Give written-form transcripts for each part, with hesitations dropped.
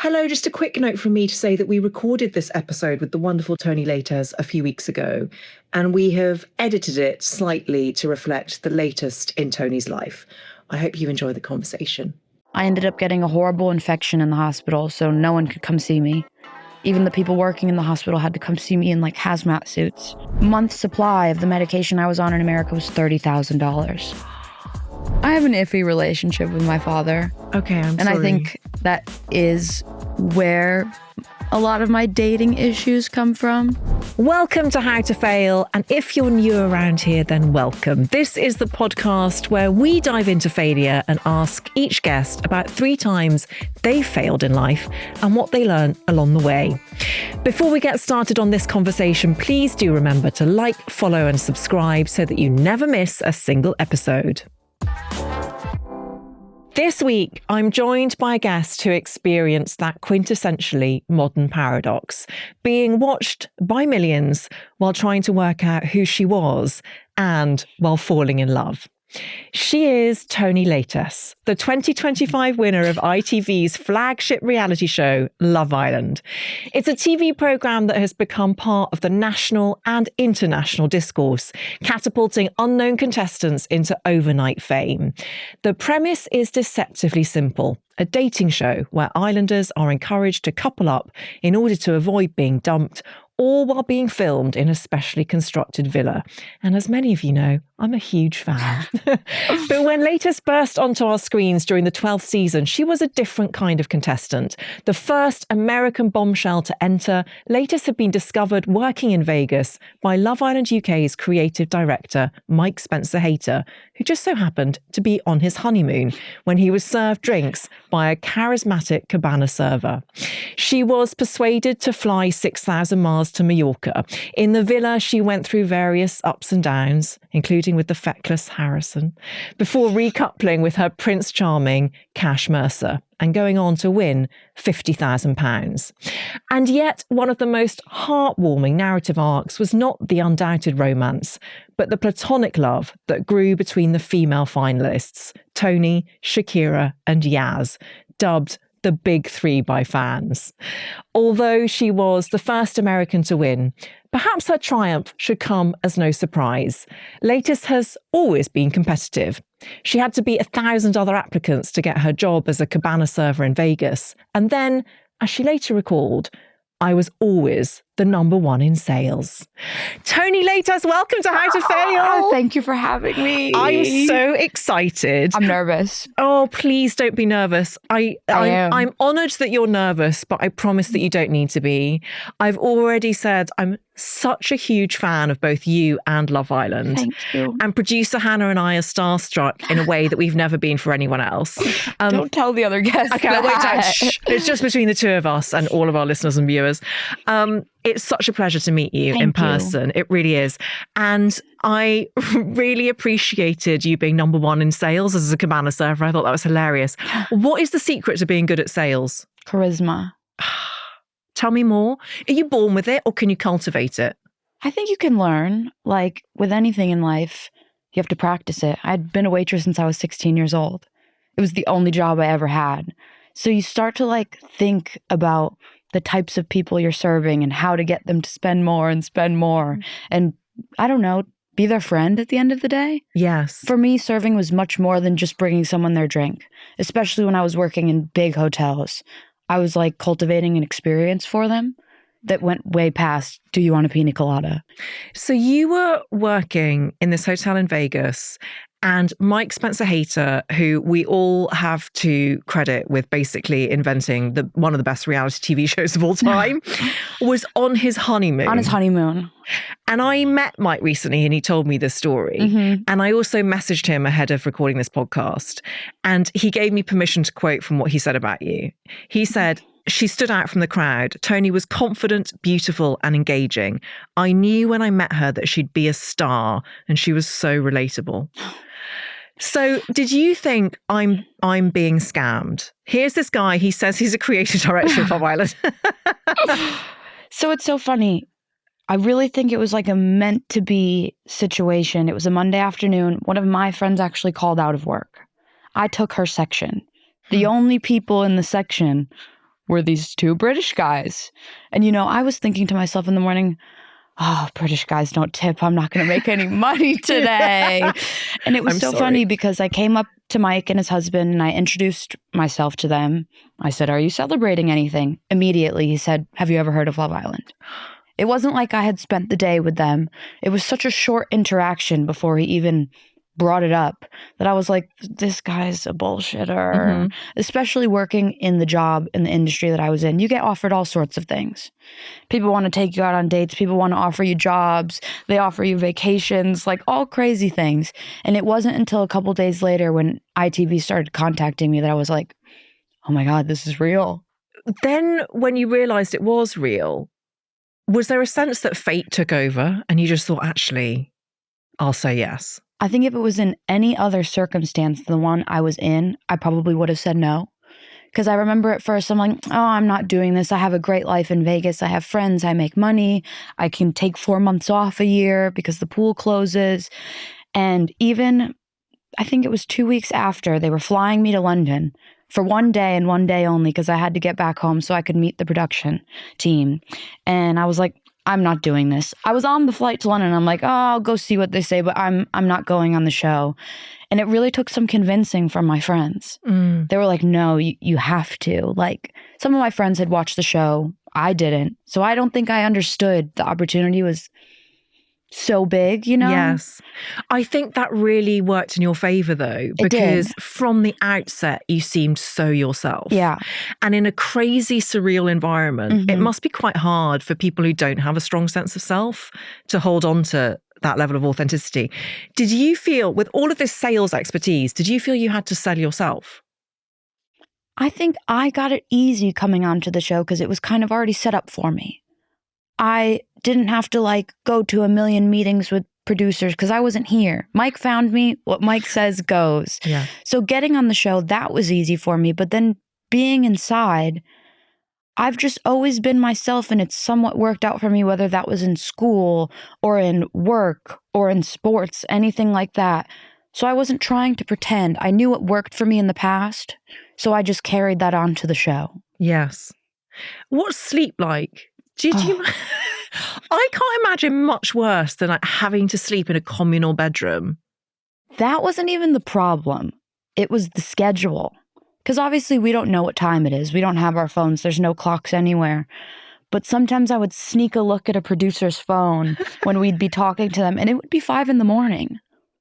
Hello, just a quick note from me to say that we recorded this episode with the wonderful Toni Laites a few weeks ago, and we have edited it slightly to reflect the latest in Toni's life. I hope you enjoy the conversation. I ended up getting a horrible infection in the hospital, so no one could come see me. Even the people working in the hospital had to come see me in like hazmat suits. Month's supply of the medication I was on in America was $30,000. I have an iffy relationship with my father. Okay, I'm sorry. And I think that is where a lot of my dating issues come from. Welcome to How to Fail, and if you're new around here, then welcome. This is the podcast where we dive into failure and ask each guest about 3 times they failed in life and what they learned along the way. Before we get started on this conversation, please do remember to like, follow and subscribe so that you never miss a single episode. This week, I'm joined by a guest who experienced that quintessentially modern paradox, being watched by millions while trying to work out who she was and while falling in love. She is Toni Laites, the 2025 winner of ITV's flagship reality show, Love Island. It's a TV programme that has become part of the national and international discourse, catapulting unknown contestants into overnight fame. The premise is deceptively simple. A dating show where islanders are encouraged to couple up in order to avoid being dumped, all while being filmed in a specially constructed villa. And as many of you know, I'm a huge fan. But when Laites burst onto our screens during the 12th season, she was a different kind of contestant. The first American bombshell to enter, Laites had been discovered working in Vegas by Love Island UK's creative director, Mike Spencer-Hayter, who just so happened to be on his honeymoon when he was served drinks by a charismatic cabana server. She was persuaded to fly 6,000 miles to Mallorca. In the villa, she went through various ups and downs, including with the feckless Harrison, before recoupling with her Prince Charming, Cash Mercer, and going on to win £50,000. And yet, one of the most heartwarming narrative arcs was not the undoubted romance, but the platonic love that grew between the female finalists, Toni, Shakira, and Yaz, dubbed the Big Three by fans. Although she was the first American to win, perhaps her triumph should come as no surprise. Laites has always been competitive. She had to beat 1,000 other applicants to get her job as a cabana server in Vegas. And then, as she later recalled, I was always the number one in sales. Toni Laites, welcome to How to Fail. Thank you for having me. I'm so excited. I'm nervous. Oh, please don't be nervous. I'm honoured that you're nervous, but I promise that you don't need to be. I've already said I'm such a huge fan of both you and Love Island. Thank you. And producer Hannah and I are starstruck in a way that we've never been for anyone else. Don't tell the other guests. Okay, wait, it's just between the two of us and all of our listeners and viewers. It's such a pleasure to meet you in person. It really is. And I really appreciated you being number one in sales as a cabana server. I thought that was hilarious. What is the secret to being good at sales? Charisma. Tell me more. Are you born with it or can you cultivate it? I think you can learn. Like with anything in life, you have to practice it. I'd been a waitress since I was 16 years old. It was the only job I ever had. So you start to think about the types of people you're serving and how to get them to spend more. And I don't know, be their friend at the end of the day. Yes. For me, serving was much more than just bringing someone their drink, especially when I was working in big hotels. I was cultivating an experience for them that went way past, do you want a pina colada? So you were working in this hotel in Vegas, and Mike Spencer-Hayter, who we all have to credit with basically inventing one of the best reality TV shows of all time, was on his honeymoon. On his honeymoon. And I met Mike recently and he told me this story. Mm-hmm. And I also messaged him ahead of recording this podcast. And he gave me permission to quote from what he said about you. He said, "She stood out from the crowd. Toni was confident, beautiful, and engaging. I knew when I met her that she'd be a star, and she was so relatable." So did you think I'm being scammed? Here's this guy, he says he's a creative director of Love Island. So it's so funny. I really think it was a meant to be situation. It was a Monday afternoon. One of my friends actually called out of work. I took her section. The only people in the section were these two British guys. And, I was thinking to myself in the morning, oh, British guys don't tip. I'm not going to make any money today. And it was so funny because I came up to Mike and his husband and I introduced myself to them. I said, are you celebrating anything? Immediately, he said, have you ever heard of Love Island? It wasn't like I had spent the day with them. It was such a short interaction before he even brought it up that I was like, this guy's a bullshitter. Especially working in the industry that I was in. You get offered all sorts of things. People want to take you out on dates. People want to offer you jobs. They offer you vacations, like all crazy things. And it wasn't until a couple days later when ITV started contacting me that I was like, oh my God, this is real. Then when you realized it was real, was there a sense that fate took over and you just thought, actually, I'll say yes? I think if it was in any other circumstance than the one I was in, I probably would have said no. Because I remember at first, I'm like, oh, I'm not doing this. I have a great life in Vegas. I have friends. I make money. I can take 4 months off a year because the pool closes. And even, I think it was 2 weeks after, they were flying me to London for one day and one day only because I had to get back home so I could meet the production team. And I was like, I'm not doing this. I was on the flight to London. I'm like, oh, I'll go see what they say, but I'm not going on the show. And it really took some convincing from my friends. They were like, no, you have to. Like, some of my friends had watched the show. I didn't. So I don't think I understood the opportunity was so big, Yes. I think that really worked in your favor, though, because from the outset, you seemed so yourself. Yeah. And in a crazy, surreal environment, it must be quite hard for people who don't have a strong sense of self to hold on to that level of authenticity. Did you feel, with all of this sales expertise, did you feel you had to sell yourself? I think I got it easy coming onto the show because it was kind of already set up for me. I didn't have to go to a million meetings with producers because I wasn't here. Mike found me. What Mike says goes. Yeah. So getting on the show, that was easy for me. But then being inside, I've just always been myself and it's somewhat worked out for me, whether that was in school or in work or in sports, anything like that. So I wasn't trying to pretend. I knew what worked for me in the past. So I just carried that on to the show. Yes. What's sleep like? Did you? I can't imagine much worse than having to sleep in a communal bedroom. That wasn't even the problem. It was the schedule. Because obviously we don't know what time it is. We don't have our phones. There's no clocks anywhere. But sometimes I would sneak a look at a producer's phone when we'd be talking to them, and it would be 5 a.m.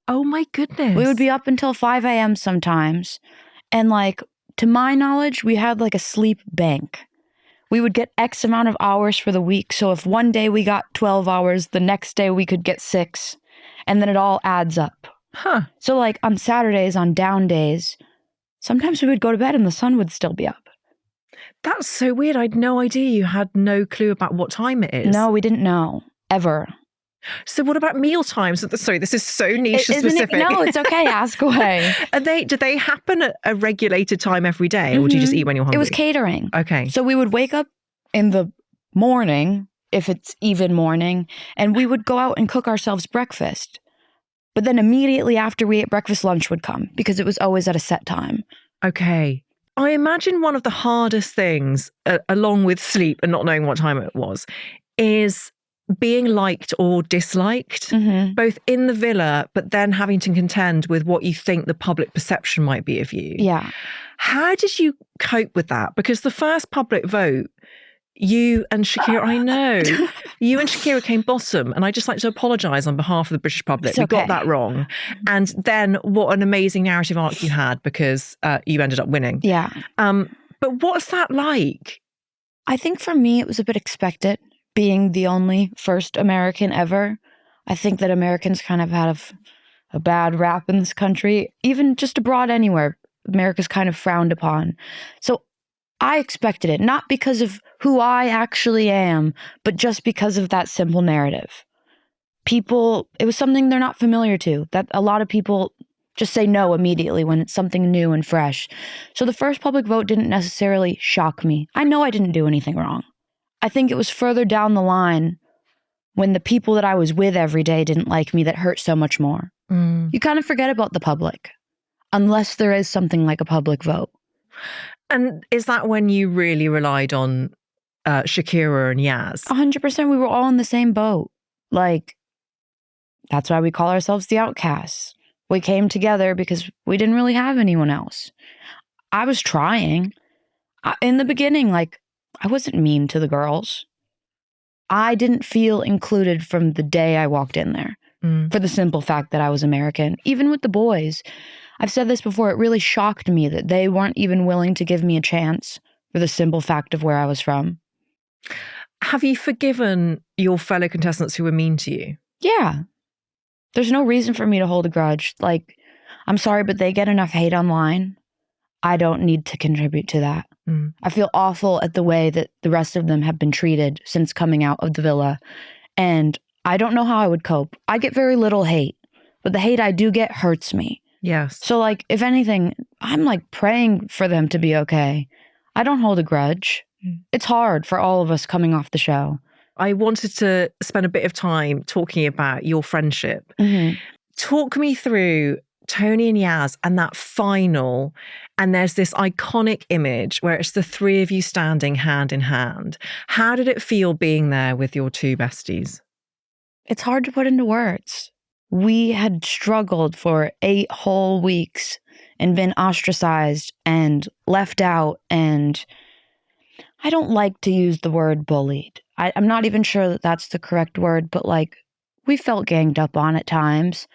Oh my goodness. We would be up until 5 a.m. sometimes. And to my knowledge, we had a sleep bank. We would get X amount of hours for the week. So if one day we got 12 hours, the next day we could get 6. And then it all adds up. Huh. So on Saturdays, on down days, sometimes we would go to bed and the sun would still be up. That's so weird. I had no idea you had no clue about what time it is. No, we didn't know. Ever. So what about meal times? Sorry, this is so niche and specific. No, it's okay. Ask away. Do they happen at a regulated time every day, or do you just eat when you're hungry? It was catering. Okay. So we would wake up in the morning, if it's even morning, and we would go out and cook ourselves breakfast. But then immediately after we ate breakfast, lunch would come because it was always at a set time. Okay. I imagine one of the hardest things, along with sleep and not knowing what time it was, is being liked or disliked, both in the villa, but then having to contend with what you think the public perception might be of you. Yeah. How did you cope with that? Because the first public vote, you and Shakira, I know, you and Shakira came bottom, and I just like to apologise on behalf of the British public. We got that wrong. And then what an amazing narrative arc you had because you ended up winning. Yeah. But what's that like? I think for me, it was a bit expected. Being the only first American ever, I think that Americans kind of have a bad rap in this country, even just abroad anywhere. America's kind of frowned upon. So I expected it, not because of who I actually am, but just because of that simple narrative. People, it was something they're not familiar to, that a lot of people just say no immediately when it's something new and fresh. So the first public vote didn't necessarily shock me. I know I didn't do anything wrong. I think it was further down the line when the people that I was with every day didn't like me that hurt so much more. You kind of forget about the public unless there is something like a public vote. And is that when you really relied on Shakira and Yaz? 100%. We were all in the same boat. Like, that's why we call ourselves the Outcasts. We came together because we didn't really have anyone else. I was trying. In the beginning, like, I wasn't mean to the girls. I didn't feel included from the day I walked in there for the simple fact that I was American. Even with the boys, I've said this before, it really shocked me that they weren't even willing to give me a chance for the simple fact of where I was from. Have you forgiven your fellow contestants who were mean to you? Yeah. There's no reason for me to hold a grudge. Like, I'm sorry, but they get enough hate online. I don't need to contribute to that. I feel awful at the way that the rest of them have been treated since coming out of the villa. And I don't know how I would cope. I get very little hate, but the hate I do get hurts me. Yes. So, like, if anything, I'm like praying for them to be okay. I don't hold a grudge. It's hard for all of us coming off the show. I wanted to spend a bit of time talking about your friendship. Talk me through Toni and Yaz and that final, and there's this iconic image where it's the three of you standing hand in hand. How did it feel being there with your two besties? It's hard to put into words. We had struggled for 8 whole weeks and been ostracized and left out, and I don't like to use the word bullied. I'm not even sure that that's the correct word, but like, we felt ganged up on at times.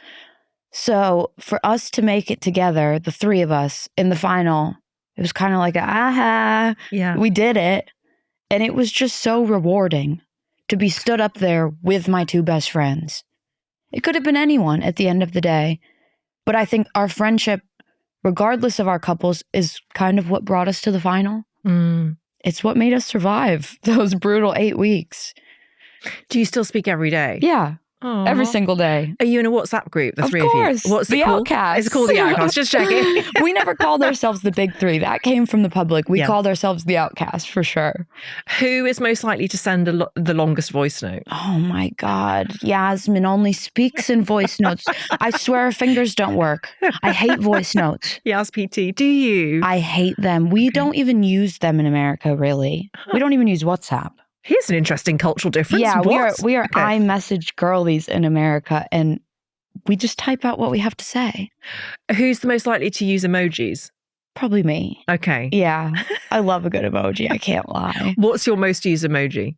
So for us to make it together, the three of us in the final, it was kind of like, we did it. And it was just so rewarding to be stood up there with my two best friends. It could have been anyone at the end of the day. But I think our friendship, regardless of our couples, is kind of what brought us to the final. It's what made us survive those brutal 8 weeks. Do you still speak every day? Yeah. Aww. Every single day. Are you in a WhatsApp group, the three of you? Of course. What's it the called? Outcasts. It's called the Outcasts. Just checking. We never called ourselves the Big Three. That came from the public. We called ourselves the Outcasts for sure. Who is most likely to send the longest voice note? Oh my God. Yasmin only speaks in voice notes. I swear her fingers don't work. I hate voice notes. Yes, PT. Do you? I hate them. We don't even use them in America, really. We don't even use WhatsApp. Here's an interesting cultural difference. Yeah, what? we are iMessage girlies in America, and we just type out what we have to say. Who's the most likely to use emojis? Probably me. Okay. Yeah, I love a good emoji. I can't lie. What's your most used emoji?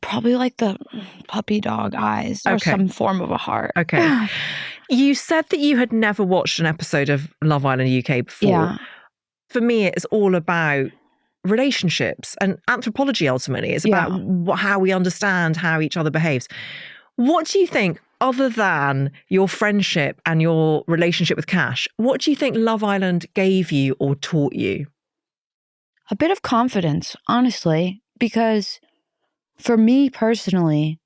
Probably like the puppy dog eyes or some form of a heart. Okay. You said that you had never watched an episode of Love Island UK before. Yeah. For me, it's all about relationships and anthropology. Ultimately, it's about how we understand how each other behaves. What do you think, other than your friendship and your relationship with Cash, what do you think Love Island gave you or taught you? A bit of confidence, honestly, because for me personally,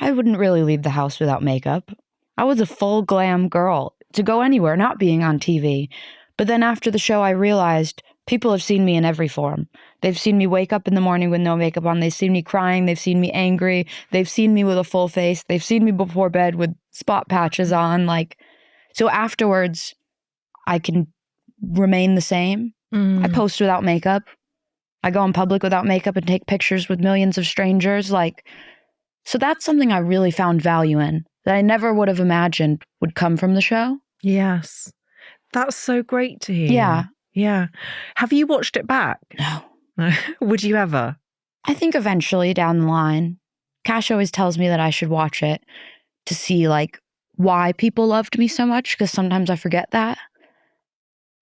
I wouldn't really leave the house without makeup. I was a full glam girl to go anywhere, not being on TV. But then after the show, I realized people have seen me in every form. They've seen me wake up in the morning with no makeup on. They've seen me crying. They've seen me angry. They've seen me with a full face. They've seen me before bed with spot patches on. So afterwards, I can remain the same. I post without makeup. I go in public without makeup and take pictures with millions of strangers. So that's something I really found value in that I never would have imagined would come from the show. Yes. That's so great to hear. Yeah. Yeah. Have you watched it back? No. Would you ever? I think eventually down the line. Cash always tells me that I should watch it to see why people loved me so much, because sometimes I forget that.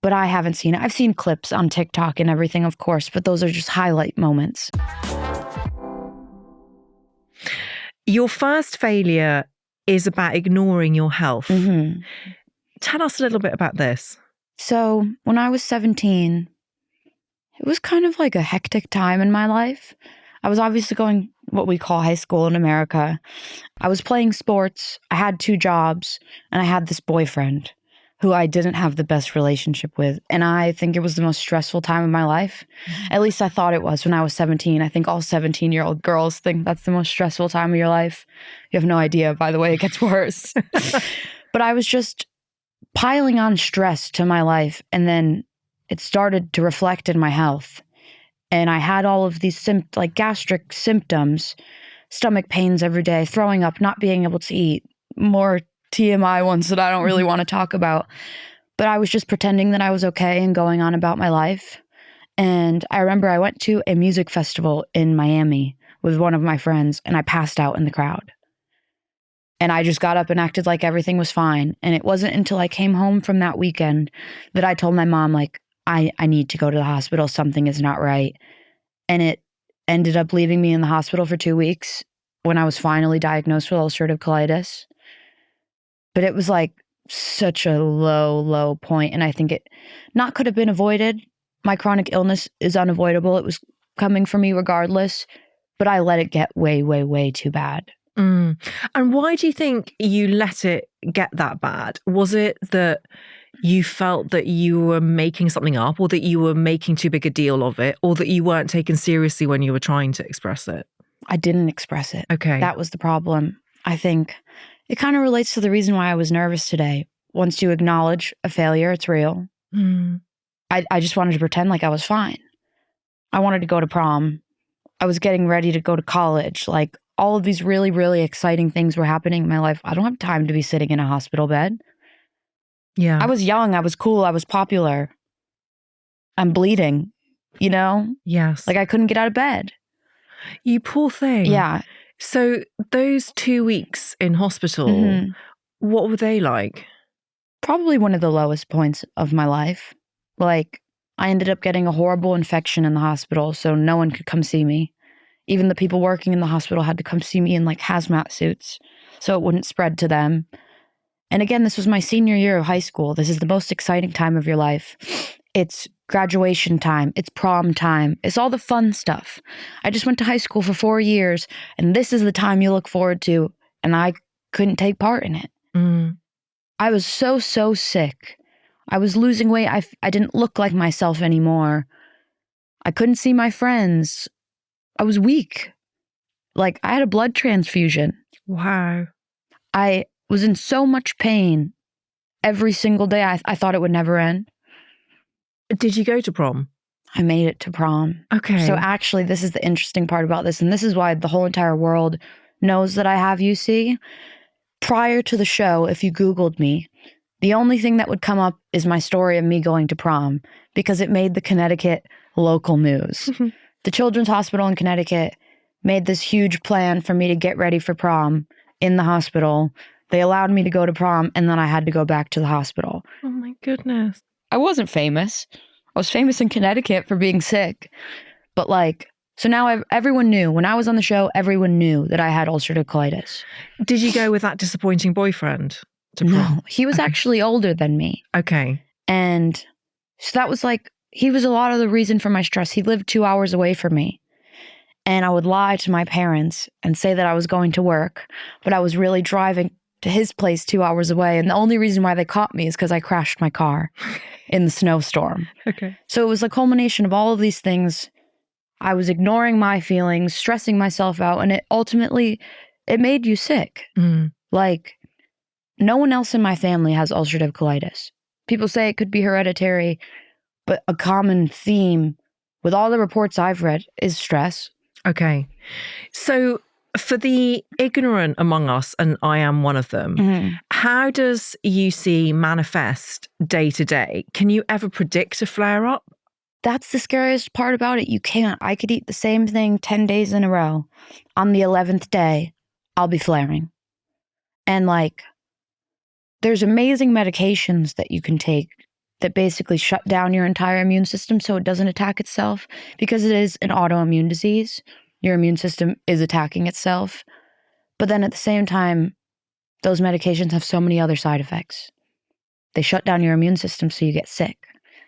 But I haven't seen it. I've seen clips on TikTok and everything, of course, but those are just highlight moments. Your first failure is about ignoring your health. Tell us a little bit about this. So when I was 17, it was kind of like a hectic time in my life. I was obviously going what we call high school in America. I was playing sports. I had 2 jobs, and I had this boyfriend who I didn't have the best relationship with. And I think it was the most stressful time of my life. At least I thought it was when I was 17. I think all 17-year-old girls think that's the most stressful time of your life. You have no idea, by the way, it gets worse. But I was just piling on stress to my life. And then it started to reflect in my health. And I had all of these like gastric symptoms, stomach pains every day, throwing up, not being able to eat, more TMI ones that I don't really want to talk about. But I was just pretending that I was okay and going on about my life. And I remember I went to a music festival in Miami with one of my friends, and I passed out in the crowd. And I just got up and acted like everything was fine. And it wasn't until I came home from that weekend that I told my mom, like, I need to go to the hospital. Something is not right. And it ended up leaving me in the hospital for 2 weeks when I was finally diagnosed with ulcerative colitis. But it was like such a low point. And I think it not could have been avoided. My chronic illness is unavoidable. It was coming for me regardless. But I let it get way too bad. And why do you think you let it get that bad? Was it that you felt that you were making something up, or that you were making too big a deal of it, or that you weren't taken seriously when you were trying to express it? I didn't express it. Okay. That was the problem. I think it kind of relates to the reason why I was nervous today. Once you acknowledge a failure, it's real. I just wanted to pretend like I was fine. I wanted to go to prom. I was getting ready to go to college. Like, all of these really exciting things were happening in my life. I don't have time to be sitting in a hospital bed. Yeah. I was young. I was cool. I was popular. I'm bleeding, you know? Yes. Like, I couldn't get out of bed. You poor thing. Yeah. So those 2 weeks in hospital, what were they like? Probably one of the lowest points of my life. Like, I ended up getting a horrible infection in the hospital, so no one could come see me. Even the people working in the hospital had to come see me in like hazmat suits so it wouldn't spread to them. And again, this was my senior year of high school. This is the most exciting time of your life. It's graduation time. It's prom time. It's all the fun stuff. I just went to high school for 4 years, and this is the time you look forward to, and I couldn't take part in it. I was so sick. I was losing weight. I didn't look like myself anymore. I couldn't see my friends. I was weak. Like, I had a blood transfusion. Wow. I was in so much pain every single day. I thought it would never end. Did you go to prom? I made it to prom. Okay. So actually, this is the interesting part about this, and this is why the whole entire world knows that I have UC. Prior to the show, if you Googled me, the only thing that would come up is my story of me going to prom, because it made the Connecticut local news. The Children's Hospital in Connecticut made this huge plan for me to get ready for prom in the hospital. They allowed me to go to prom, and then I had to go back to the hospital. Oh my goodness. I wasn't famous. I was famous in Connecticut for being sick. But like, so now everyone knew. When I was on the show, everyone knew that I had ulcerative colitis. Did you go with that disappointing boyfriend to prom? No, he was actually older than me. Okay. And so that was like, he was a lot of the reason for my stress. He lived 2 hours away from me. And I would lie to my parents and say that I was going to work, but I was really driving to his place 2 hours away. And the only reason why they caught me is because I crashed my car in the snowstorm. Okay. So it was a culmination of all of these things. I was ignoring my feelings, stressing myself out, and it made you sick. Like, no one else in my family has ulcerative colitis. People say it could be hereditary, but a common theme with all the reports I've read is stress. Okay. So for the ignorant among us, and I am one of them, how does UC manifest day to day? Can you ever predict a flare-up? That's the scariest part about it. You can't. I could eat the same thing 10 days in a row. On the 11th day, I'll be flaring. And like, there's amazing medications that you can take that basically shut down your entire immune system so it doesn't attack itself, because it is an autoimmune disease. Your immune system is attacking itself. But then at the same time, those medications have so many other side effects. They shut down your immune system so you get sick.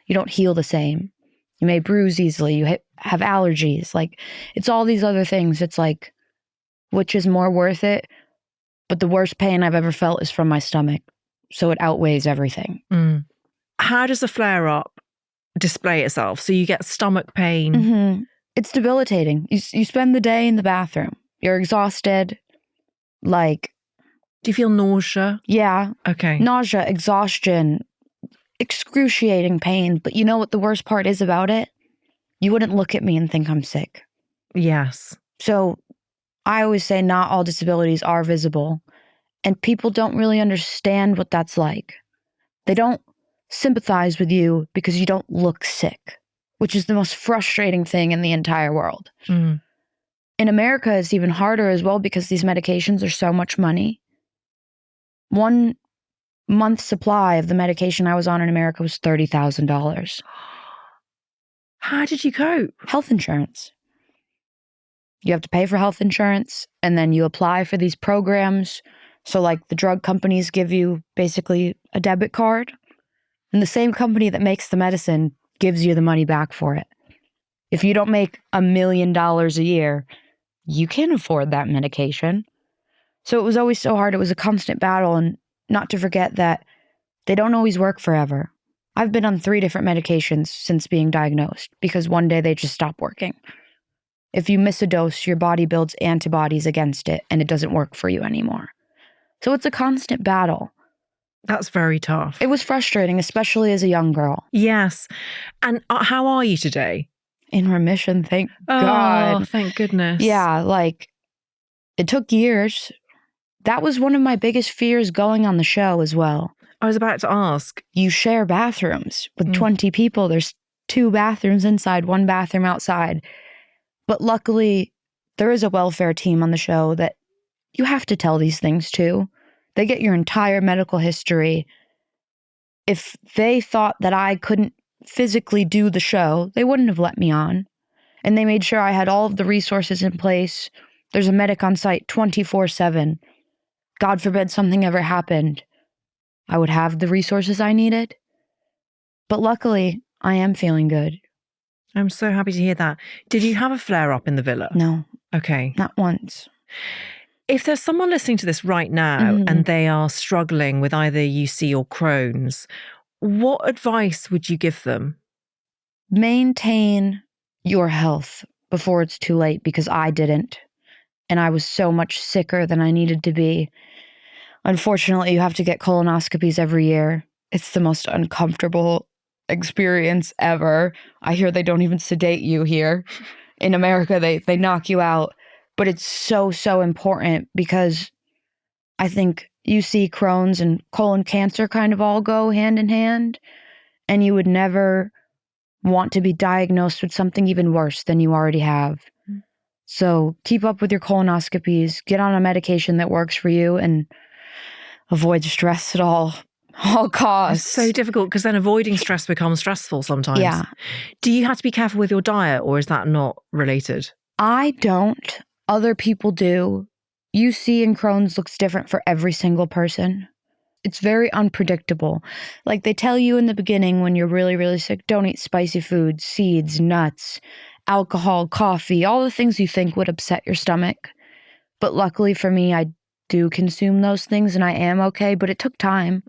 You don't heal the same. You may bruise easily. You have allergies. Like, it's all these other things. It's like, which is more worth it? But the worst pain I've ever felt is from my stomach. So it outweighs everything. How does a flare-up display itself? So you get stomach pain. It's debilitating. You spend the day in the bathroom. You're exhausted. Like, do you feel nausea? Yeah. Okay. Nausea, exhaustion, excruciating pain. But you know what the worst part is about it? You wouldn't look at me and think I'm sick. Yes. So I always say not all disabilities are visible, and people don't really understand what that's like. They don't sympathize with you because you don't look sick, which is the most frustrating thing in the entire world. Mm. In America, it's even harder as well because these medications are so much money. 1 month's supply of the medication I was on in America was $30,000. How did you cope? Health insurance. You have to pay for health insurance, and then you apply for these programs. So like the drug companies give you basically a debit card, and the same company that makes the medicine gives you the money back for it. If you don't make $1 million a year, you can't afford that medication. So it was always so hard. It was a constant battle, and not to forget that they don't always work forever. I've been on 3 different medications since being diagnosed because one day they just stop working. If you miss a dose, your body builds antibodies against it and it doesn't work for you anymore. So it's a constant battle. That's very tough. It was frustrating, especially as a young girl. Yes. And how are you today? In remission, thank God. Oh, thank goodness. Yeah, like it took years. That was one of my biggest fears going on the show as well. I was about to ask. You share bathrooms with 20 people. There's 2 bathrooms inside, 1 bathroom outside. But luckily, there is a welfare team on the show that you have to tell these things to. They get your entire medical history. If they thought that I couldn't physically do the show, they wouldn't have let me on. And they made sure I had all of the resources in place. There's a medic on site 24/7. God forbid something ever happened, I would have the resources I needed. But luckily, I am feeling good. I'm so happy to hear that. Did you have a flare-up in the villa? No. Okay. Not once. If there's someone listening to this right now and they are struggling with either UC or Crohn's, what advice would you give them? Maintain your health before it's too late, because I didn't. And I was so much sicker than I needed to be. Unfortunately, you have to get colonoscopies every year. It's the most uncomfortable experience ever. I hear they don't even sedate you here. In America, they knock you out. But it's so, so important because I think UC, Crohn's, and colon cancer kind of all go hand in hand. And you would never want to be diagnosed with something even worse than you already have. So keep up with your colonoscopies, get on a medication that works for you, and avoid stress at all costs. It's so difficult because then avoiding stress becomes stressful sometimes. Yeah. Do you have to be careful with your diet, or is that not related? I don't. Other people do. UC and Crohn's looks different for every single person. It's very unpredictable. Like they tell you in the beginning when you're really, really sick, don't eat spicy foods, seeds, nuts, alcohol, coffee, all the things you think would upset your stomach. But luckily for me, I do consume those things and I am okay, but it took time.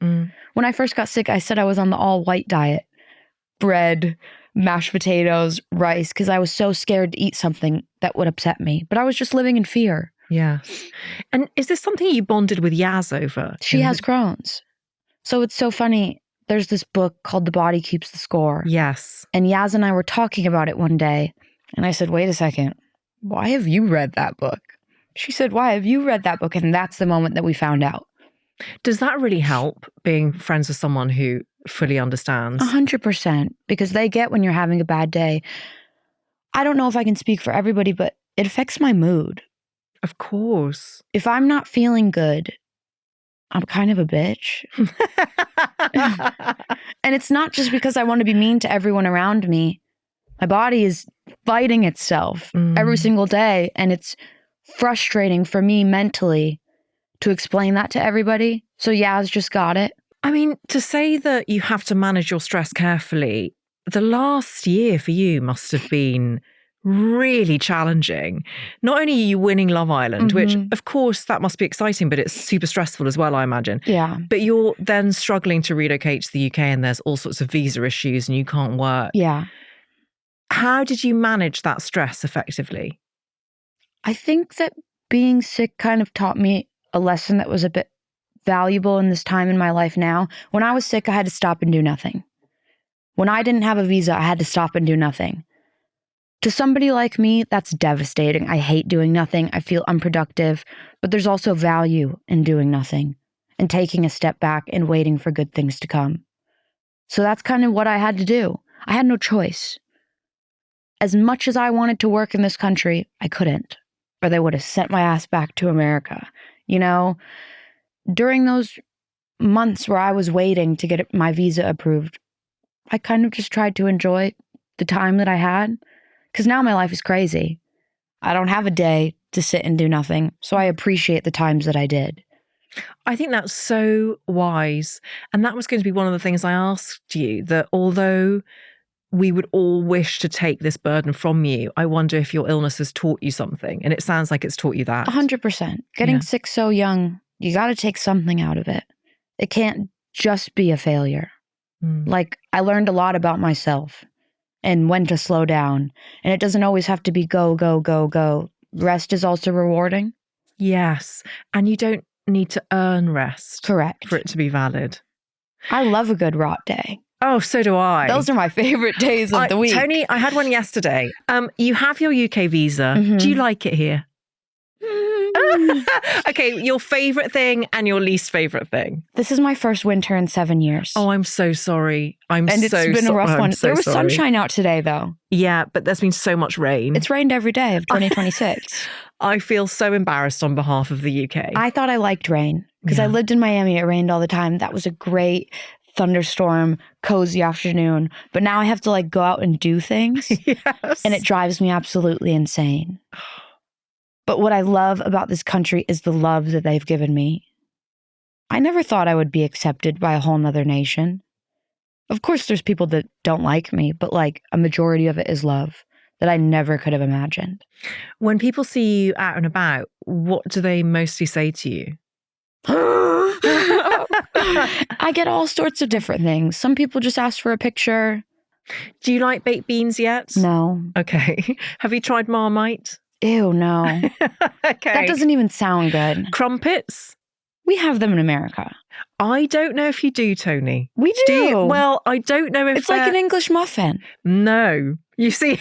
When I first got sick, I said I was on the all-white diet. Bread, mashed potatoes, rice, because I was so scared to eat something that would upset me. But I was just living in fear. Yeah. And is this something you bonded with Yaz over? She has Crohn's. So it's so funny. There's this book called The Body Keeps the Score. Yes. And Yaz and I were talking about it one day. And I said, wait a second. Why have you read that book? She said, why have you read that book? And that's the moment that we found out. Does that really help, being friends with someone who fully understands? 100%. Because they get when you're having a bad day. I don't know if I can speak for everybody, but it affects my mood. Of course. If I'm not feeling good, I'm kind of a bitch. And it's not just because I want to be mean to everyone around me. My body is fighting itself every single day. And it's frustrating for me mentally to explain that to everybody. So Yaz just got it. I mean, to say that you have to manage your stress carefully, the last year for you must have been really challenging. Not only are you winning Love Island, which of course that must be exciting, but it's super stressful as well, I imagine. Yeah. But you're then struggling to relocate to the UK and there's all sorts of visa issues and you can't work. Yeah. How did you manage that stress effectively? I think that being sick kind of taught me a lesson that was a bit valuable in this time in my life now. When I was sick, I had to stop and do nothing. When I didn't have a visa, I had to stop and do nothing. To somebody like me, that's devastating. I hate doing nothing. I feel unproductive. But there's also value in doing nothing and taking a step back and waiting for good things to come. So that's kind of what I had to do. I had no choice. As much as I wanted to work in this country, I couldn't, or they would have sent my ass back to America. You know, during those months where I was waiting to get my visa approved, I kind of just tried to enjoy the time that I had. Because now my life is crazy. I don't have a day to sit and do nothing. So I appreciate the times that I did. I think that's so wise. And that was going to be one of the things I asked you, that although we would all wish to take this burden from you, I wonder if your illness has taught you something. And it sounds like it's taught you that. 100%. Getting sick so young, you got to take something out of it. It can't just be a failure. Like, I learned a lot about myself and when to slow down. And it doesn't always have to be go, go, go, go. Rest is also rewarding. Yes. And you don't need to earn rest. Correct. For it to be valid. I love a good rot day. Oh, so do I. Those are my favorite days of the week. Toni, I had one yesterday. You have your UK visa. Do you like it here? Okay, your favorite thing and your least favorite thing. This is my first winter in 7 years. Oh, I'm so sorry. And it's been a rough one. There was sunshine out today, though. Yeah, but there's been so much rain. It's rained every day of 2026. I feel so embarrassed on behalf of the UK. I thought I liked rain because I lived in Miami. It rained all the time. That was a great thunderstorm, cozy afternoon. But now I have to go out and do things. Yes. And it drives me absolutely insane. But what I love about this country is the love that they've given me. I never thought I would be accepted by a whole nother nation. Of course, there's people that don't like me, but a majority of it is love that I never could have imagined. When people see you out and about, what do they mostly say to you? I get all sorts of different things. Some people just ask for a picture. Do you like baked beans yet? No. Okay. Have you tried Marmite? Ew, no. Okay. That doesn't even sound good. Crumpets? We have them in America. I don't know if you do, Toni. We do. Well, I don't know if it's like an English muffin. No. You see,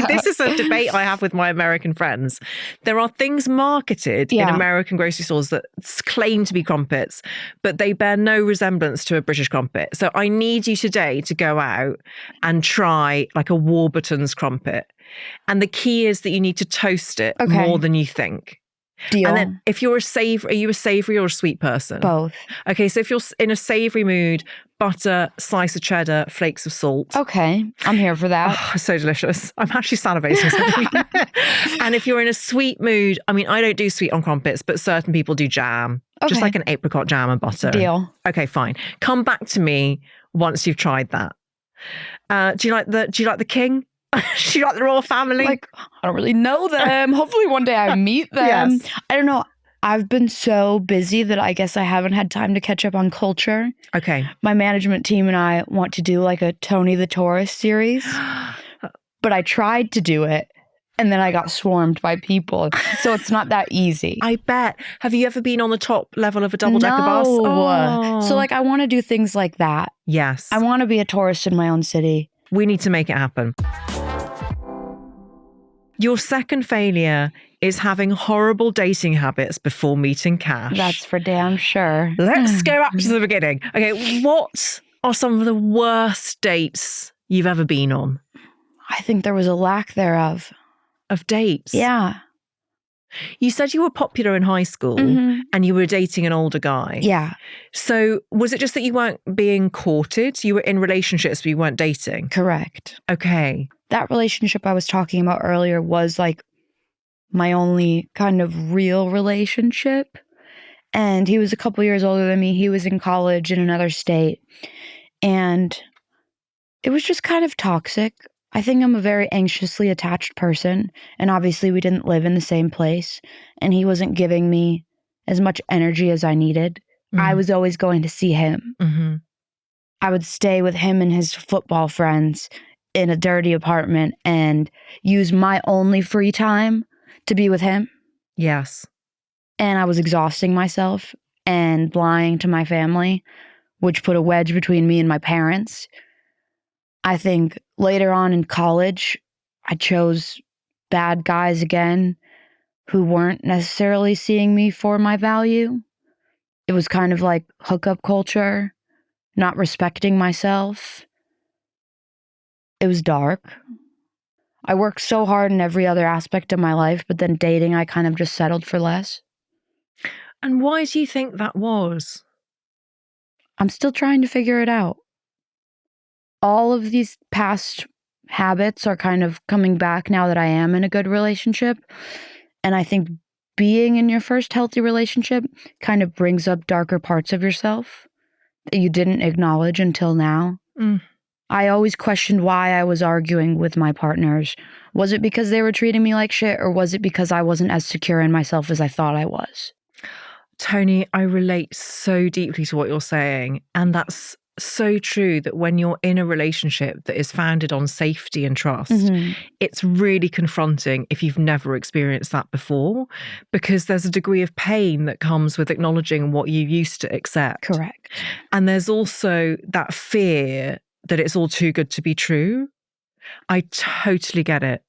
this is a debate I have with my American friends. There are things marketed in American grocery stores that claim to be crumpets, but they bear no resemblance to a British crumpet. So I need you today to go out and try a Warburton's crumpet. And the key is that you need to toast it more than you think. Deal. And then if you're are you a savory or a sweet person? Both. Okay, so if you're in a savory mood, butter, slice of cheddar, flakes of salt. Okay, I'm here for that. Oh, so delicious. I'm actually salivating. And if you're in a sweet mood, I mean, I don't do sweet on crumpets, but certain people do jam. Okay. Just like an apricot jam and butter. Deal. Okay, fine. Come back to me once you've tried that. Do you like the king? Do you like the royal family? I don't really know them. Hopefully one day I meet them. Yes. I don't know. I've been so busy that I guess I haven't had time to catch up on culture. Okay. My management team and I want to do a Toni the Tourist series. But I tried to do it and then I got swarmed by people. So it's not that easy. I bet. Have you ever been on the top level of a double-decker bus? Oh. So I want to do things like that. Yes. I want to be a tourist in my own city. We need to make it happen. Your second failure is having horrible dating habits before meeting Cash. That's for damn sure. Let's go back to the beginning. Okay, what are some of the worst dates you've ever been on? I think there was a lack thereof. Of dates? Yeah. You said you were popular in high school and you were dating an older guy. Yeah. So was it just that you weren't being courted? You were in relationships, but you weren't dating? Correct. Okay. That relationship I was talking about earlier was my only kind of real relationship. And he was a couple years older than me. He was in college in another state. And it was just kind of toxic. I think I'm a very anxiously attached person. And obviously we didn't live in the same place. And he wasn't giving me as much energy as I needed. I was always going to see him. I would stay with him and his football friends in a dirty apartment and use my only free time to be with him. Yes. And I was exhausting myself. and lying to my family, which put a wedge between me and my parents. I think later on in college, I chose bad guys again who weren't necessarily seeing me for my value. It was kind of like hookup culture, not respecting myself. It was dark. I worked so hard in every other aspect of my life, but then dating, I kind of just settled for less. And why do you think that was? I'm still trying to figure it out. All of these past habits are kind of coming back now that I am in a good relationship. And I think being in your first healthy relationship kind of brings up darker parts of yourself that you didn't acknowledge until now. I always questioned why I was arguing with my partners. Was it because they were treating me like shit, or was it because I wasn't as secure in myself as I thought I was? Toni, I relate so deeply to what you're saying. And that's so true, that when you're in a relationship that is founded on safety and trust, it's really confronting if you've never experienced that before, because there's a degree of pain that comes with acknowledging what you used to accept. Correct. And there's also that fear that it's all too good to be true. I totally get it.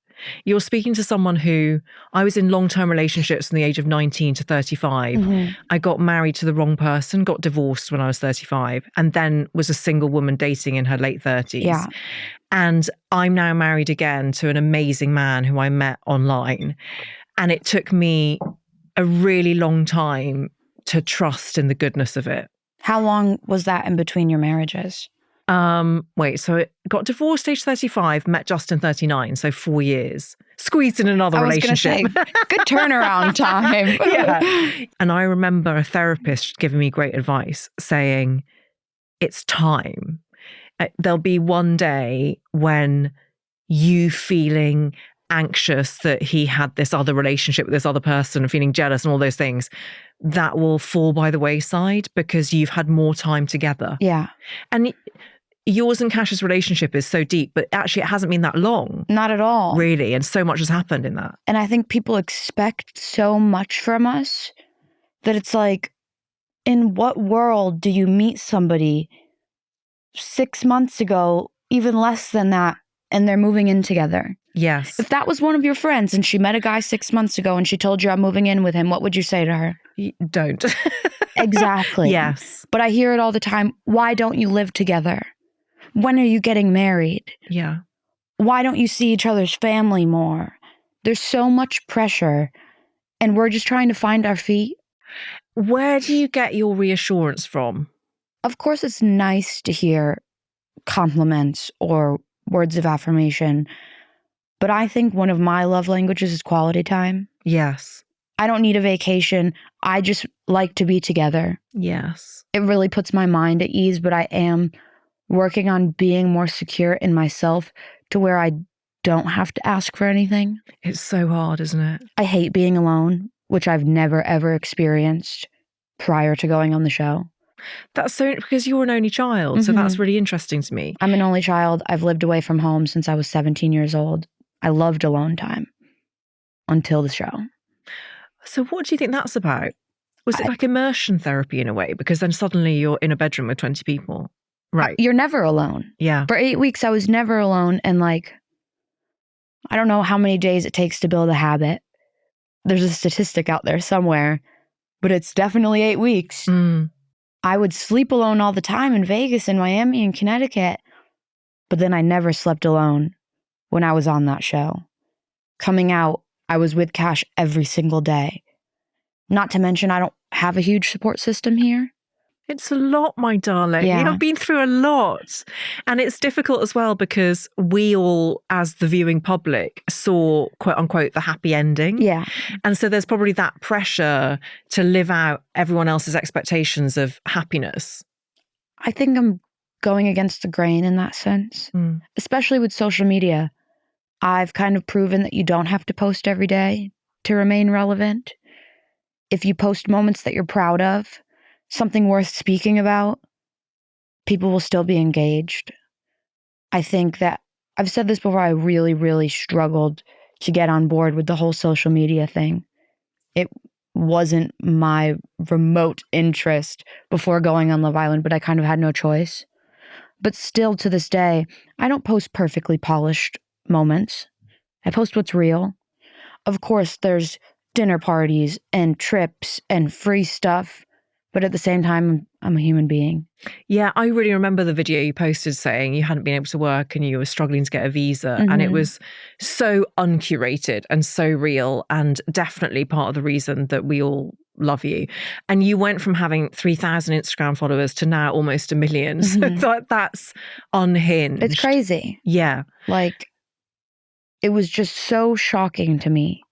You're speaking to someone who, I was in long-term relationships from the age of 19 to 35. I got married to the wrong person, got divorced when I was 35, and then was a single woman dating in her late 30s. Yeah. And I'm now married again to an amazing man who I met online. And it took me a really long time to trust in the goodness of it. How long was that in between your marriages? So it got divorced age 35, met Justin 39, so 4 years. Squeezed in another relationship. Say, good turnaround time. Yeah. And I remember a therapist giving me great advice, saying, it's time. There'll be one day when you feeling anxious that he had this other relationship with this other person and feeling jealous and all those things, that will fall by the wayside because you've had more time together. Yeah. And yours and Cash's relationship is so deep, but actually it hasn't been that long. Not at all. Really. And so much has happened in that. And I think people expect so much from us that it's like, in what world do you meet somebody 6 months ago, even less than that, and they're moving in together? Yes. If that was one of your friends and she met a guy 6 months ago and she told you I'm moving in with him, what would you say to her? Don't. Exactly. Yes. But I hear it all the time. Why don't you live together? When are you getting married? Yeah. Why don't you see each other's family more? There's so much pressure, and we're just trying to find our feet. Where do you get your reassurance from? Of course, it's nice to hear compliments or words of affirmation, but I think one of my love languages is quality time. Yes. I don't need a vacation. I just like to be together. Yes. It really puts my mind at ease, but I am working on being more secure in myself to where I don't have to ask for anything. It's so hard, isn't it? I hate being alone, which I've never, ever experienced prior to going on the show. That's so, because you're an only child. So that's really interesting to me. I'm an only child. I've lived away from home since I was 17 years old. I loved alone time until the show. So what do you think that's about? Was it like immersion therapy in a way? Because then suddenly you're in a bedroom with 20 people. Right. You're never alone. Yeah. For 8 weeks, I was never alone. And like, I don't know how many days it takes to build a habit. There's a statistic out there somewhere, but it's definitely 8 weeks. I would sleep alone all the time in Vegas and Miami and Connecticut, but then I never slept alone when I was on that show. Coming out, I was with Cash every single day. Not to mention, I don't have a huge support system here. It's a lot, my darling. Yeah. You've been through a lot. And it's difficult as well because we all, as the viewing public, saw, quote unquote, the happy ending. Yeah. And so there's probably that pressure to live out everyone else's expectations of happiness. I think I'm going against the grain in that sense, especially with social media. I've kind of proven that you don't have to post every day to remain relevant. If you post moments that you're proud of, something worth speaking about, people will still be engaged. I think that, I've said this before, I really, really struggled to get on board with the whole social media thing. It wasn't my remote interest before going on Love Island, but I kind of had no choice. But still to this day, I don't post perfectly polished moments. I post what's real. Of course, there's dinner parties and trips and free stuff. But at the same time, I'm a human being. Yeah, I really remember the video you posted saying you hadn't been able to work and you were struggling to get a visa. And it was so uncurated and so real, and definitely part of the reason that we all love you. And you went from having 3,000 Instagram followers to now almost 1 million. So that's unhinged. It's crazy. Yeah. Like, it was just so shocking to me.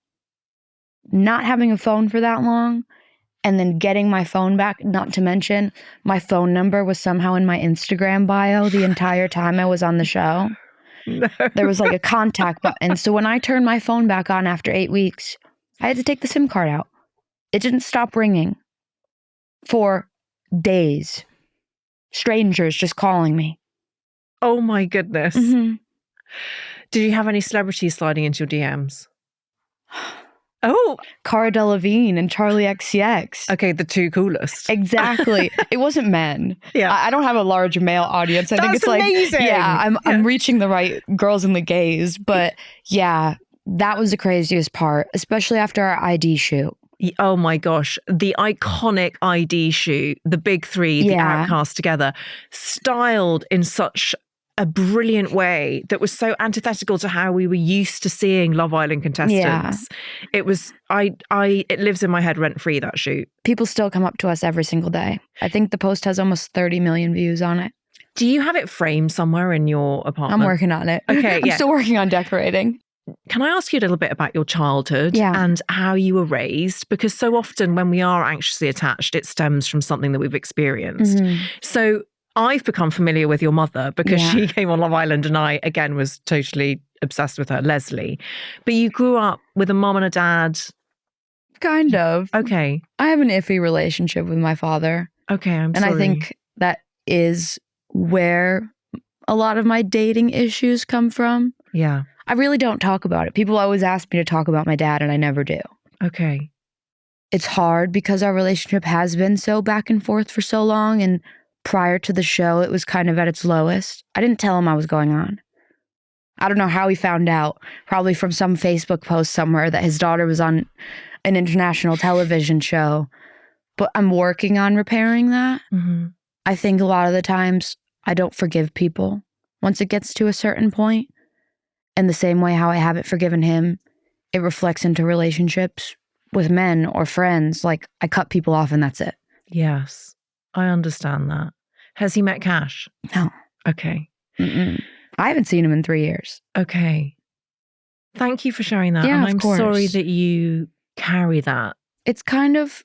Not having a phone for that long. And then getting my phone back, not to mention my phone number was somehow in my Instagram bio the entire time I was on the show. No. There was like a contact button. So when I turned my phone back on after 8 weeks, I had to take the SIM card out. It didn't stop ringing for days. Strangers just calling me. Oh my goodness. Did you have any celebrities sliding into your DMs? Oh, Cara Delevingne and Charlie XCX. Okay, the two coolest. Exactly. It wasn't men. Yeah. I don't have a large male audience. I think it's amazing. Like, yeah, I'm reaching the right girls and the gays. But yeah, that was the craziest part, especially after our ID shoot. Oh my gosh, the iconic ID shoot, the big three, the Outcasts together, styled in such a brilliant way that was so antithetical to how we were used to seeing Love Island contestants. Yeah. It was, it lives in my head rent free, that shoot. People still come up to us every single day. I think the post has almost 30 million views on it. Do you have it framed somewhere in your apartment? I'm working on it. Okay, I'm still working on decorating. Can I ask you a little bit about your childhood and how you were raised? Because so often when we are anxiously attached, it stems from something that we've experienced. So I've become familiar with your mother because she came on Love Island and I, again, was totally obsessed with her, Leslie. But you grew up with a mom and a dad. Kind of. Okay. I have an iffy relationship with my father. Okay, I'm sorry. And I think that is where a lot of my dating issues come from. Yeah. I really don't talk about it. People always ask me to talk about my dad and I never do. Okay. It's hard because our relationship has been so back and forth for so long, and prior to the show, it was kind of at its lowest. I didn't tell him I was going on. I don't know how he found out, probably from some Facebook post somewhere that his daughter was on an international television show. But I'm working on repairing that. I think a lot of the times I don't forgive people once it gets to a certain point. And the same way how I haven't forgiven him, it reflects into relationships with men or friends. Like, I cut people off and that's it. Yes. I understand that. Has he met Cash? No. Okay. I haven't seen him in 3 years. Okay. Thank you for sharing that. Yeah, and I'm of course. sorry that you carry that. It's kind of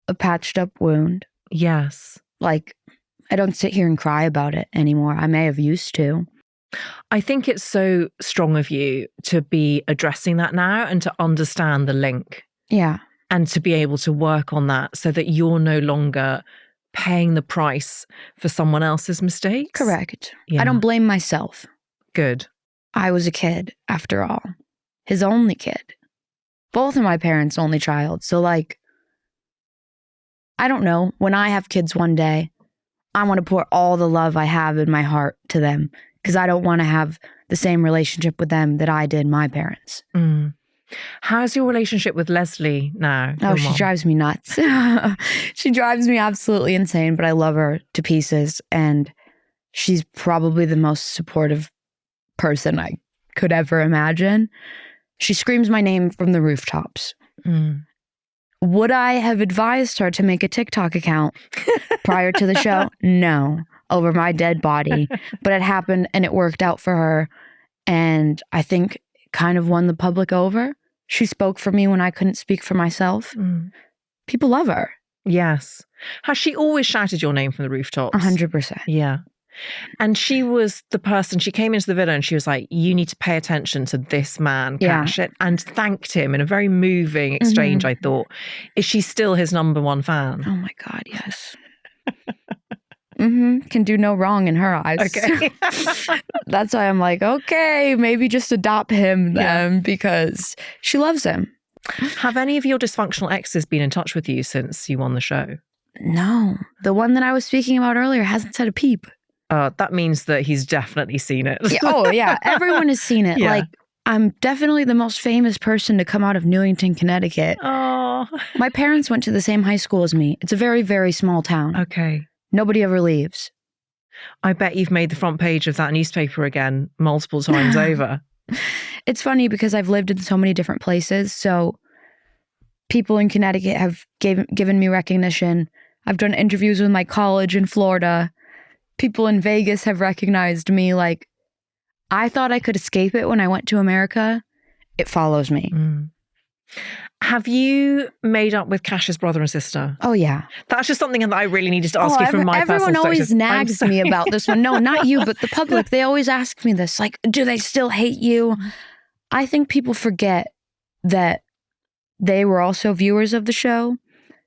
a patched up wound. Yes. Like, I don't sit here and cry about it anymore. I may have used to. I think it's so strong of you to be addressing that now and to understand the link. Yeah. And to be able to work on that so that you're no longer paying the price for someone else's mistakes. Correct. Yeah. I don't blame myself. Good. I was a kid, after all. His only kid. Both of my parents' only child. So, like, I don't know. When I have kids one day, I want to pour all the love I have in my heart to them because I don't want to have the same relationship with them that I did my parents. How's your relationship with Leslie now? Oh, she drives me nuts. She drives me absolutely insane, but I love her to pieces. And she's probably the most supportive person I could ever imagine. She screams my name from the rooftops. Would I have advised her to make a TikTok account prior to the show? No, over my dead body. But it happened and it worked out for her. And I think it kind of won the public over. She spoke for me when I couldn't speak for myself. People love her. Yes. Has she always shouted your name from the rooftops? 100%. Yeah. And she was the person, she came into the villa and she was like, you need to pay attention to this man, Cash, and thanked him in a very moving exchange, I thought. Is she still his #1 fan? Oh my God, yes. Can do no wrong in her eyes. Okay. That's why I'm like, okay, maybe just adopt him then because she loves him. Have any of your dysfunctional exes been in touch with you since you won the show? No. The one that I was speaking about earlier hasn't said a peep. That means that he's definitely seen it. Yeah, oh, yeah. Everyone has seen it. Yeah. Like, I'm definitely the most famous person to come out of Newington, Connecticut. Oh. My parents went to the same high school as me. It's a very, very small town. Okay. Nobody ever leaves. I bet you've made the front page of that newspaper again multiple times over. It's funny because I've lived in so many different places. So people in Connecticut have given me recognition. I've done interviews with my college in Florida. People in Vegas have recognized me. Like, I thought I could escape it when I went to America. It follows me. Mm. Have you made up with Cash's brother and sister? Oh, yeah. That's just something that I really needed to ask you from my personal Everyone always perspective. nags me about this one. No, not you, but the public. They always ask me this. Like, do they still hate you? I think people forget that they were also viewers of the show.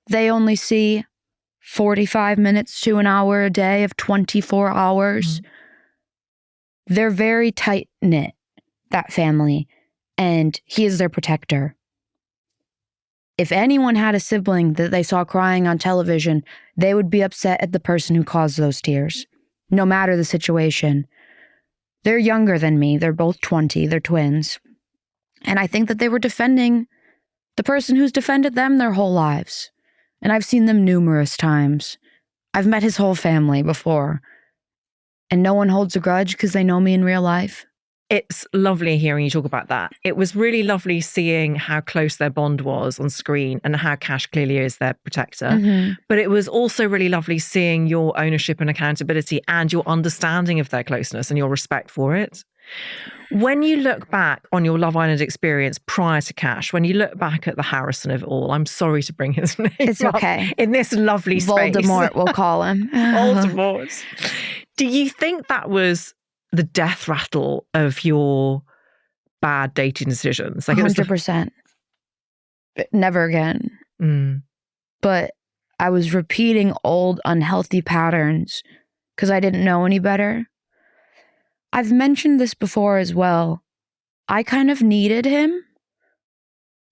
They only see 45 minutes to an hour a day of 24 hours. Mm. They're very tight-knit, that family, and he is their protector. If anyone had a sibling that they saw crying on television, they would be upset at the person who caused those tears, no matter the situation. They're younger than me. They're both 20. They're twins. And I think that they were defending the person who's defended them their whole lives. And I've seen them numerous times. I've met his whole family before. And no one holds a grudge because they know me in real life. It's lovely hearing you talk about that. It was really lovely seeing how close their bond was on screen and how Cash clearly is their protector. Mm-hmm. But it was also really lovely seeing your ownership and accountability and your understanding of their closeness and your respect for it. When you look back on your Love Island experience prior to Cash, when you look back at the Harrison of it all, I'm sorry to bring his name it's up okay. in this lovely space. Voldemort, we'll call him. Voldemort. Do you think that was the death rattle of your bad dating decisions? Like 100%. Never again. Mm. But I was repeating old unhealthy patterns because I didn't know any better. I've mentioned this before as well. I kind of needed him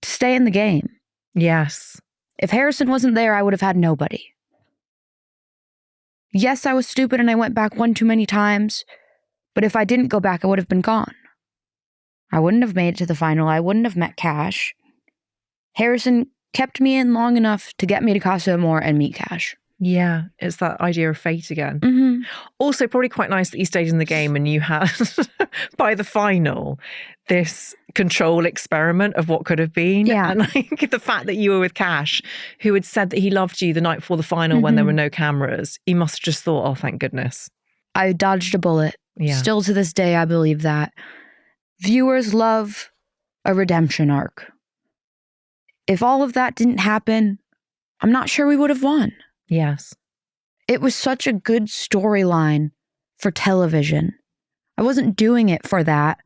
to stay in the game. Yes. If Harrison wasn't there, I would have had nobody. Yes, I was stupid and I went back one too many times. But if I didn't go back, I would have been gone. I wouldn't have made it to the final. I wouldn't have met Cash. Harrison kept me in long enough to get me to Casa Amor and meet Cash. Yeah, it's that idea of fate again. Mm-hmm. Also, probably quite nice that you stayed in the game and you had, by the final, this control experiment of what could have been. Yeah. And like the fact that you were with Cash, who had said that he loved you the night before the final when there were no cameras, you must have just thought, oh, thank goodness. I dodged a bullet. Yeah. Still to this day, I believe that. Viewers love a redemption arc. If all of that didn't happen, I'm not sure we would have won. Yes. It was such a good storyline for television. I wasn't doing it for that,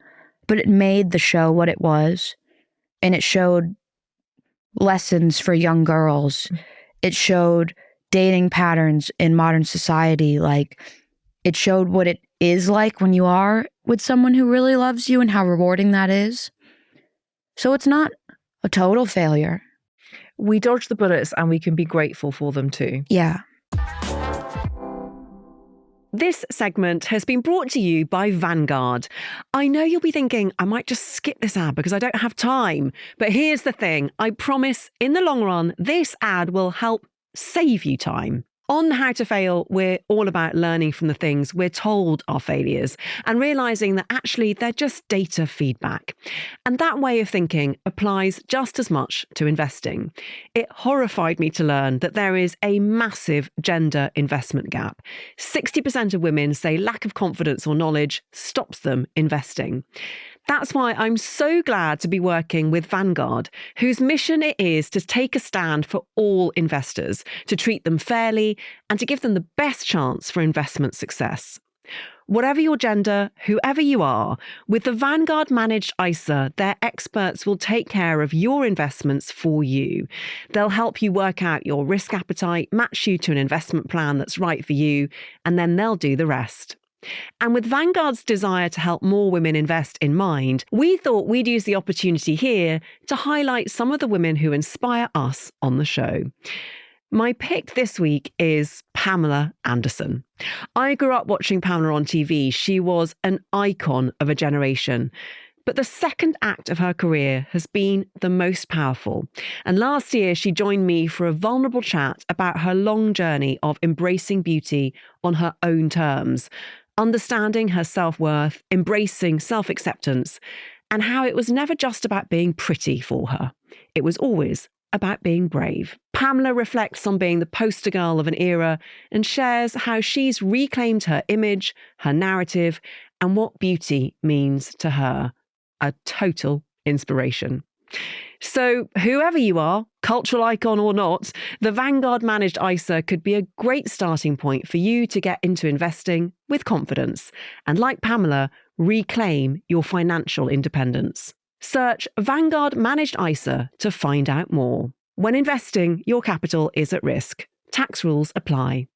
but it made the show what it was. And it showed lessons for young girls. It showed dating patterns in modern society. Like, it showed what it is like when you are with someone who really loves you and how rewarding that is. So it's not a total failure. We dodged the bullets and we can be grateful for them too. Yeah. This segment has been brought to you by Vanguard. I know you'll be thinking, I might just skip this ad because I don't have time. But here's the thing. I promise in the long run, this ad will help save you time. On How to Fail, we're all about learning from the things we're told are failures and realising that actually they're just data feedback. And that way of thinking applies just as much to investing. It horrified me to learn that there is a massive gender investment gap. 60% of women say lack of confidence or knowledge stops them investing. That's why I'm so glad to be working with Vanguard, whose mission it is to take a stand for all investors, to treat them fairly, and to give them the best chance for investment success. Whatever your gender, whoever you are, with the Vanguard Managed ISA, their experts will take care of your investments for you. They'll help you work out your risk appetite, match you to an investment plan that's right for you, and then they'll do the rest. And with Vanguard's desire to help more women invest in mind, we thought we'd use the opportunity here to highlight some of the women who inspire us on the show. My pick this week is Pamela Anderson. I grew up watching Pamela on TV. She was an icon of a generation. But the second act of her career has been the most powerful. And last year, she joined me for a vulnerable chat about her long journey of embracing beauty on her own terms, understanding her self-worth, embracing self-acceptance, and how it was never just about being pretty for her. It was always about being brave. Pamela reflects on being the poster girl of an era and shares how she's reclaimed her image, her narrative, and what beauty means to her. A total inspiration. So whoever you are, cultural icon or not, the Vanguard managed ISA could be a great starting point for you to get into investing with confidence and, like Pamela, reclaim your financial independence. Search Vanguard Managed ISA to find out more. When investing, your capital is at risk. Tax rules apply.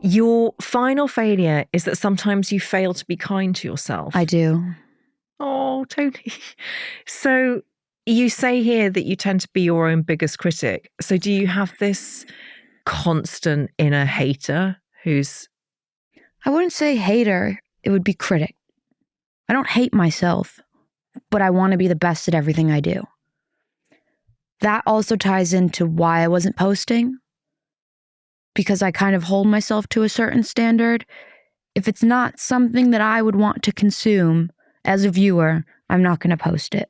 Your final failure is that sometimes you fail to be kind to yourself. I do. Oh, Toni. So you say here that you tend to be your own biggest critic. So do you have this constant inner hater who's... I wouldn't say hater. It would be critic. I don't hate myself, but I want to be the best at everything I do. That also ties into why I wasn't posting. Because I kind of hold myself to a certain standard. If it's not something that I would want to consume as a viewer, I'm not going to post it.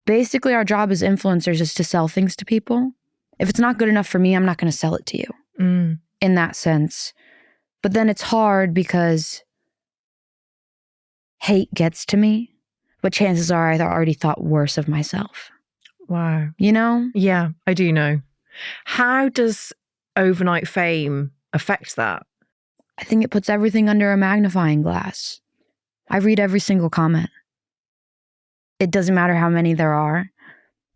Basically, our job as influencers is to sell things to people. If it's not good enough for me, I'm not going to sell it to you in that sense. But then it's hard because hate gets to me, but chances are I already thought worse of myself. Wow. You know? Yeah, I do know. How does overnight fame affect that? I think it puts everything under a magnifying glass. I read every single comment. It doesn't matter how many there are.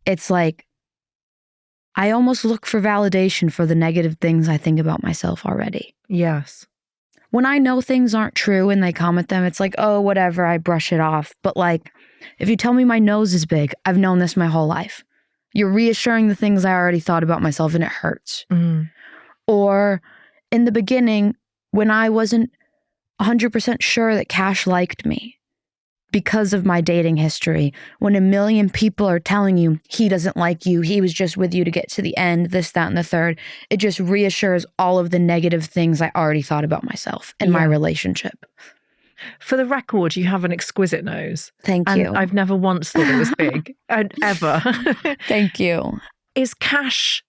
It's like, I almost look for validation for the negative things I think about myself already. Yes. When I know things aren't true and they comment them, it's like, oh, whatever, I brush it off. But like, if you tell me my nose is big, I've known this my whole life. You're reassuring the things I already thought about myself and it hurts. Or in the beginning, when I wasn't 100% sure that Cash liked me because of my dating history, when a million people are telling you he doesn't like you, he was just with you to get to the end, this, that, and the third, it just reassures all of the negative things I already thought about myself and my relationship. For the record, you have an exquisite nose. Thank you. I've never once thought it was big, ever. Thank you. Is Cash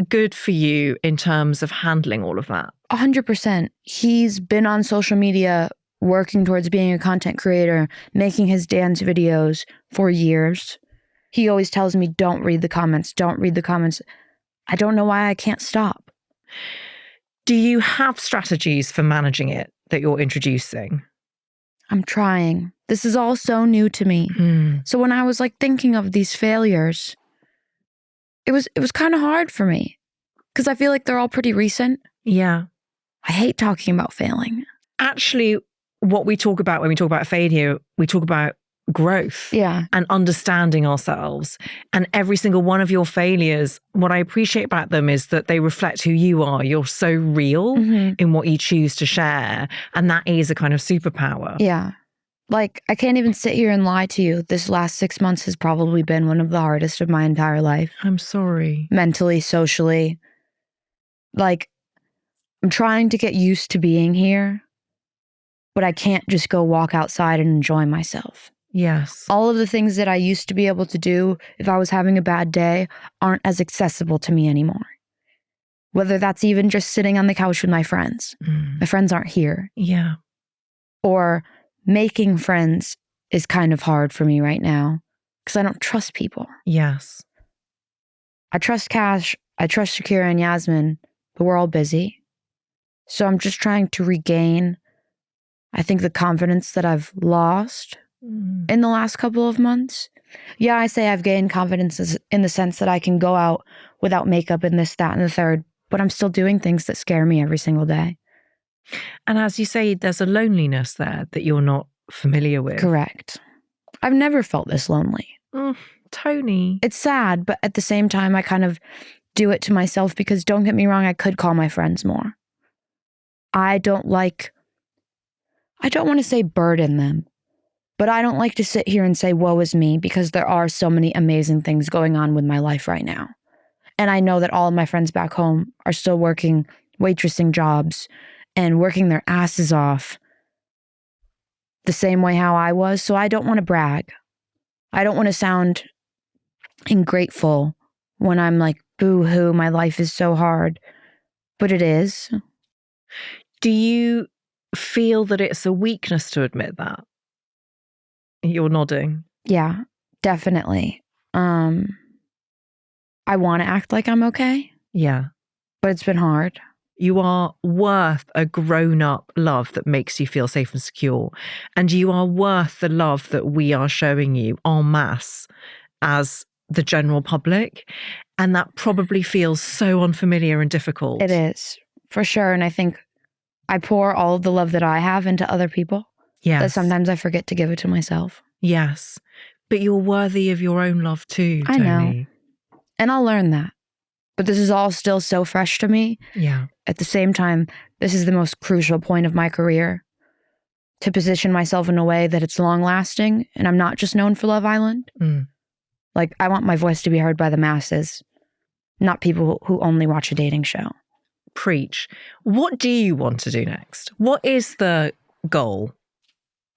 good for you in terms of handling all of that? 100%. He's been on social media working towards being a content creator, making his dance videos for years. He always tells me, don't read the comments, don't read the comments. I don't know why I can't stop. Do you have strategies for managing it that you're introducing? I'm trying. This is all so new to me. So when I was like thinking of these failures, it was kind of hard for me because I feel like they're all pretty recent. Yeah. I hate talking about failing. Actually, what we talk about when we talk about failure, we talk about growth. Yeah. And understanding ourselves. And every single one of your failures, what I appreciate about them is that they reflect who you are. You're so real in what you choose to share. And that is a kind of superpower. Yeah. Like, I can't even sit here and lie to you. This last 6 months has probably been one of the hardest of my entire life. I'm sorry. Mentally, socially. Like, I'm trying to get used to being here, but I can't just go walk outside and enjoy myself. Yes. All of the things that I used to be able to do if I was having a bad day aren't as accessible to me anymore. Whether that's even just sitting on the couch with my friends. My friends aren't here. Yeah. Or making friends is kind of hard for me right now because I don't trust people. Yes. I trust Cash, I trust Shakira and Yasmin, but we're all busy. So I'm just trying to regain, I think, the confidence that I've lost in the last couple of months. Yeah, I say I've gained confidence in the sense that I can go out without makeup and this, that, and the third, but I'm still doing things that scare me every single day. And as you say, there's a loneliness there that you're not familiar with. Correct. I've never felt this lonely. Toni. It's sad, but at the same time, I kind of do it to myself because, don't get me wrong, I could call my friends more. I don't want to say burden them, but I don't like to sit here and say, woe is me, because there are so many amazing things going on with my life right now. And I know that all of my friends back home are still working waitressing jobs and working their asses off the same way how I was. So I don't want to brag. I don't want to sound ungrateful when I'm like, boo-hoo, my life is so hard. But it is. Do you feel that it's a weakness to admit that? You're nodding. Yeah, definitely. I want to act like I'm okay. Yeah. But it's been hard. You are worth a grown-up love that makes you feel safe and secure. And you are worth the love that we are showing you en masse as the general public. And that probably feels so unfamiliar and difficult. It is, for sure. And I think I pour all of the love that I have into other people. Yes. That sometimes I forget to give it to myself. Yes. But you're worthy of your own love too, Toni. I know. And I'll learn that. But this is all still so fresh to me. Yeah. At the same time, this is the most crucial point of my career, to position myself in a way that it's long lasting and I'm not just known for Love Island. Like, I want my voice to be heard by the masses, not people who only watch a dating show. Preach. What do you want to do next? What is the goal?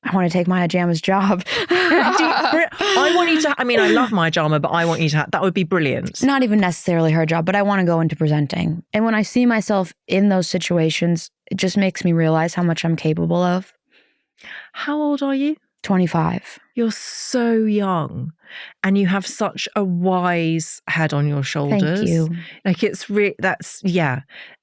I want to take Maya Jama's job. I want you to, I mean, I love Maya Jama, but I want you to, that would be brilliant. Not even necessarily her job, but I want to go into presenting. And when I see myself in those situations, it just makes me realize how much I'm capable of. How old are you? 25. You're so young and you have such a wise head on your shoulders. Thank you. Like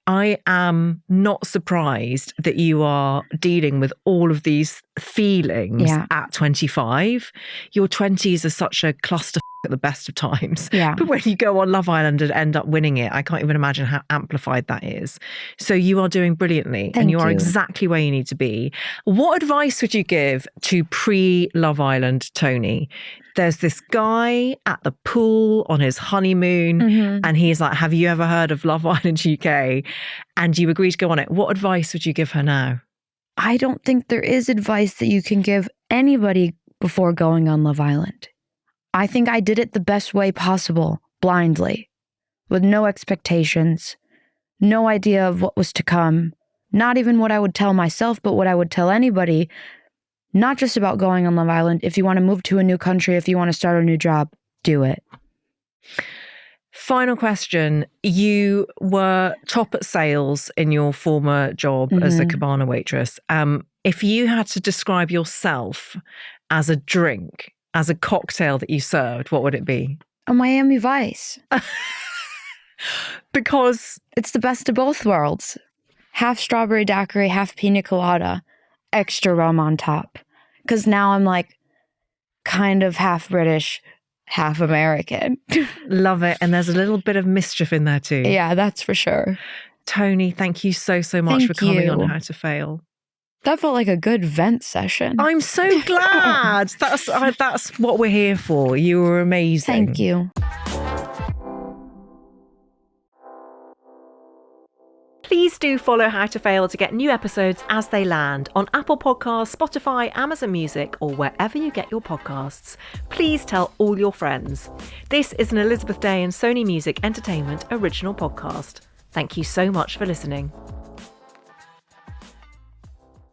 I am not surprised that you are dealing with all of these feelings at 25. Your 20s are such a cluster at the best of times. Yeah. But when you go on Love Island and end up winning it, I can't even imagine how amplified that is. So you are doing brilliantly and you are exactly where you need to be. What advice would you give to pre-Love Island Toni? There's this guy at the pool on his honeymoon and he's like, have you ever heard of Love Island UK? And you agree to go on it. What advice would you give her now? I don't think there is advice that you can give anybody before going on Love Island. I think I did it the best way possible, blindly, with no expectations, no idea of what was to come, not even what I would tell myself, but what I would tell anybody, not just about going on Love Island. If you want to move to a new country, if you want to start a new job, do it. Final question. You were top at sales in your former job as a cabana waitress. If you had to describe yourself as a drink, as a cocktail that you served, what would it be? A Miami Vice. Because it's the best of both worlds. Half strawberry daiquiri, half pina colada, extra rum on top. Because now I'm like kind of half British, half American. Love it. And there's a little bit of mischief in there too. Yeah, that's for sure. Toni, thank you so much for coming on How to Fail. That felt like a good vent session. I'm so glad. That's what we're here for. You were amazing. Thank you. Please do follow How to Fail to get new episodes as they land on Apple Podcasts, Spotify, Amazon Music, or wherever you get your podcasts. Please tell all your friends. This is an Elizabeth Day and Sony Music Entertainment original podcast. Thank you so much for listening.